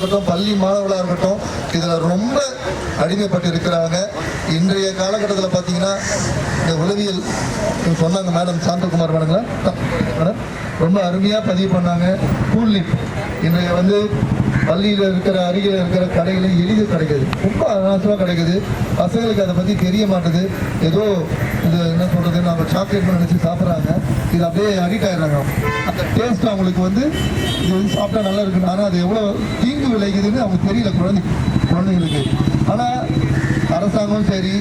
இருக்கட்டும், பள்ளி மாணவர்களாக இருக்கட்டும், இதில் ரொம்ப அடிமைப்பட்டு இருக்கிறாங்க. இன்றைய காலகட்டத்தில் பார்த்தீங்கன்னா இந்த உளவியல் சொன்னாங்க மேடம், சாந்தகுமார் மேடங்களா மேடம் ரொம்ப அருமையாக பதிவு பண்ணாங்க. கூலிப் இன்றைய வந்து பள்ளியில் இருக்கிற அருகில் இருக்கிற கடையில் எளிதில் கிடைக்குது, ரொம்ப அனாவசியமாக கிடைக்குது. பசங்களுக்கு அதை பற்றி தெரிய மாட்டுது. ஏதோ இது என்ன சொல்கிறது, நம்ம சாக்லேட் நினச்சி சாப்பிட்றாங்க, இது அப்படியே அடிக்ட் ஆகிடுறாங்க. அந்த டேஸ்ட் அவங்களுக்கு வந்து இது வந்து சாப்பிட்டா நல்லா இருக்குன்னு, ஆனால் அது எவ்வளோ தீங்கு விளைக்குதுன்னு அவங்க தெரியல குழந்தைங்களுக்கு. ஆனால் அரசாங்கமும் சரி,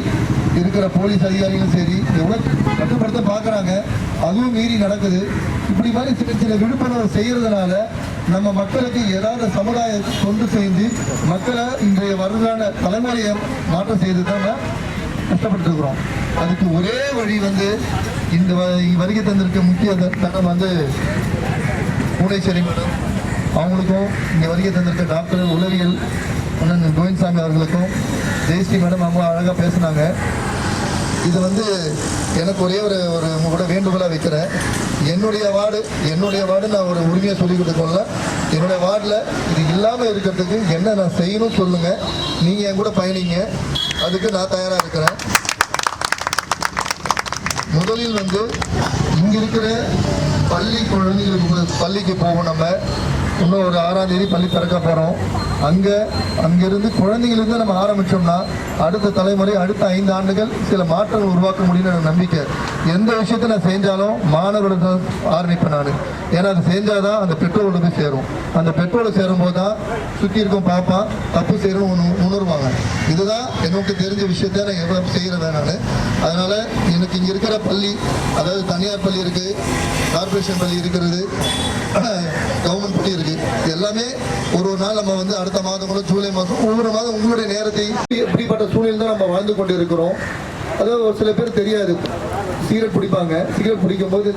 இருக்கிற போலீஸ் அதிகாரிகளும் சரி எவ்வளோ கட்டுப்படுத்த பார்க்குறாங்க, அதுவும் மீறி நடக்குது. இப்படி மாதிரி சின்ன சின்ன விழிப்புணர்வு செய்கிறதுனால நம்ம மக்களுக்கு ஏதாவது சமுதாயத்தை கொண்டு சேர்ந்து மக்களை இன்றைய வருங்கால தலைமுறையை மாற்றம் செய்து தான் கஷ்டப்பட்டு இருக்கிறோம். அதுக்கு ஒரே வழி வந்து இந்த வருகை தந்திருக்க முக்கிய தரம் வந்து பூனேஸ்வரி மேடம் அவங்களுக்கும், இங்கே வருகை தந்திருக்க டாக்டர் உளவியல் அண்ணன் கோவிந்தசாமி அவர்களுக்கும், ஜெயஸ்ரீ மேடம் அவங்க அழகாக பேசினாங்க. இது வந்து எனக்கு ஒரே ஒரு கூட வேண்டுகோளாக வைக்கிறேன். என்னுடைய வார்டு நான் ஒரு உரிமையை சொல்லிக் கொடுக்கல. என்னுடைய வார்டில் இது இல்லாமல் இருக்கிறதுக்கு என்ன நான் செய்யணும் சொல்லுங்கள், நீங்கள் என் கூட பயணிங்க, அதுக்கு நான் தயாராக இருக்கிறேன். முதலில் வந்து இங்கே இருக்கிற பள்ளி குழந்தைங்களுக்கு பள்ளிக்கு போவோம். நம்ம இன்னும் ஒரு 6ஆம் தேதி பள்ளி திறக்க போகிறோம். அங்கிருந்து குழந்தைங்களுக்கு நம்ம ஆரம்பித்தோம்னா அடுத்த தலைமுறை, அடுத்த 5 ஆண்டுகள் சில மாற்றங்கள் உருவாக்க முடியும்னு எனக்கு நம்பிக்கை. எந்த விஷயத்தை நான் செஞ்சாலும் மாணவர்களை ஆரம்பிப்பேன் நான். ஏன்னா அது செஞ்சாதான் அந்த பெற்றோரோட போய் சேரும். அந்த பெற்றோரை சேரும்போது தான் சுற்றி இருக்கும் பாப்பா தப்பு செய்யணும்னு உணர்வாங்க. இதுதான் எனக்கு தெரிஞ்ச விஷயத்த நான் எவ்வளோ செய்கிறேன் நான். அதனால் எனக்கு இங்கே இருக்கிற பள்ளி, அதாவது தனியார் பள்ளி இருக்குது, கார்பரேஷன் பள்ளி இருக்கிறது, கவர்மெண்ட் பள்ளி இருக்குது, இது எல்லாமே ஒரு நாள் நம்ம வந்து அடுத்த மாதம் கூட ஜூலை மாதம் ஒவ்வொரு மாதம் உங்களுடைய நேரத்தை இப்படிப்பட்ட சூழ்நிலை தான் நம்ம வாழ்ந்து கொண்டு இருக்கிறோம். அதாவது ஒரு சில பேர் தெரியாது, சிகரெட் பிடிப்பாங்க. சிகரெட் பிடிக்கும் போது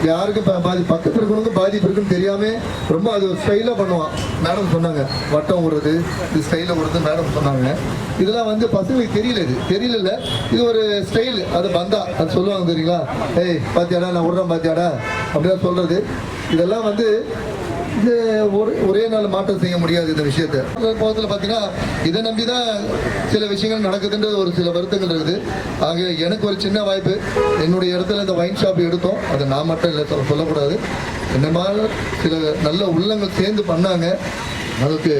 யாருக்கும் பக்கத்தில் இருக்கணுங்க பாதிப்பு இருக்குன்னு தெரியாம ரொம்ப அது ஸ்டைலாக பண்ணுவான். மேடம் சொன்னாங்க வட்டம் விடுறது, இது ஸ்டைலாக விடுறது மேடம் சொன்னாங்க. இதெல்லாம் வந்து பசங்களுக்கு தெரியல. இது ஒரு ஸ்டைல், அது பந்தா அது சொல்லுவாங்க தெரியுங்களா, ஏய் பாத்தியாடா நான் விடுறேன் பாத்தியாடா அப்படிதான் சொல்றது. இதெல்லாம் வந்து இது ஒரே நாள் மாற்றம் செய்ய முடியாது. இந்த விஷயத்தை போகத்தில் பார்த்தீங்கன்னா இதை நம்பி தான் சில விஷயங்கள் நடக்குதுன்ற ஒரு சில வருத்தங்கள் இருக்குது. ஆக எனக்கு ஒரு சின்ன வாய்ப்பு, என்னுடைய இடத்துல இந்த ஒயின் ஷாப் எடுத்தோம், அது நான் மட்டும் இல்லை சொல்லக்கூடாது, என்ன மாதிரி சில நல்ல உள்ளங்கள் சேர்ந்து பண்ணாங்க. அதுக்கு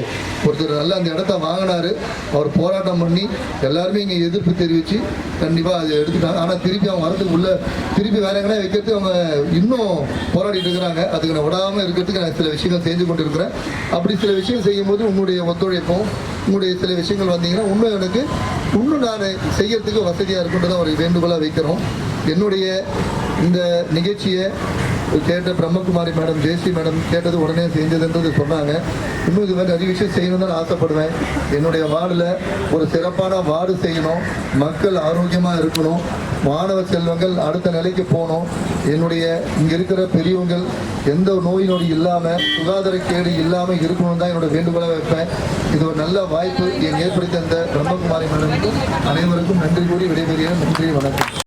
ஒருத்தர் நல்ல அந்த இடத்த வாங்கினாரு, அவர் போராட்டம் பண்ணி எல்லாருமே இங்கே எதிர்ப்பு தெரிவித்து கண்டிப்பாக அதை எடுத்துட்டாங்க. ஆனால் திருப்பி அவங்க வரதுக்கு உள்ள திருப்பி வேற எங்கன்னா வைக்கிறதுக்கு அவங்க இன்னும் போராடிட்டு இருக்கிறாங்க. அதுக்கு நான் விடாமல் இருக்கிறதுக்கு நான் சில விஷயங்கள் செஞ்சு கொண்டு இருக்கிறேன். அப்படி சில விஷயங்கள் செய்யும்போது உங்களுடைய ஒத்துழைப்பும் உங்களுடைய சில விஷயங்கள் வந்தீங்கன்னா இன்னும் நான் செய்யறதுக்கு வசதியாக இருக்குன்றதான் ஒரு வேண்டுகோளாக வைக்கிறோம். என்னுடைய இந்த நிகழ்ச்சியை கேட்ட பிரம்மகுமாரி மேடம், ஜெயஸ்ரீ மேடம் கேட்டது உடனே செஞ்சதுன்றது சொன்னாங்க. இன்னும் இது மாதிரி நிறைய விஷயம் செய்யணும் தான் ஆசைப்படுவேன். என்னுடைய வார்டில் ஒரு சிறப்பான வார்டு செய்யணும், மக்கள் ஆரோக்கியமாக இருக்கணும், மாணவ செல்வங்கள் அடுத்த நிலைக்கு போகணும். என்னுடைய இங்கே இருக்கிற பெரியவங்கள் எந்த நோய் நொடி இல்லாமல் சுகாதாரக்கேடு இல்லாமல் இருக்கணும் தான் என்னோட வேண்டுகோளாக வைப்பேன். இது ஒரு நல்ல வாய்ப்பு ஏற்படுத்தி தந்த பிரம்மகுமாரி மேடமுக்கு அனைவருக்கும் நன்றி கூறி விடைபெறுகிறேன். நன்றி, வணக்கம்.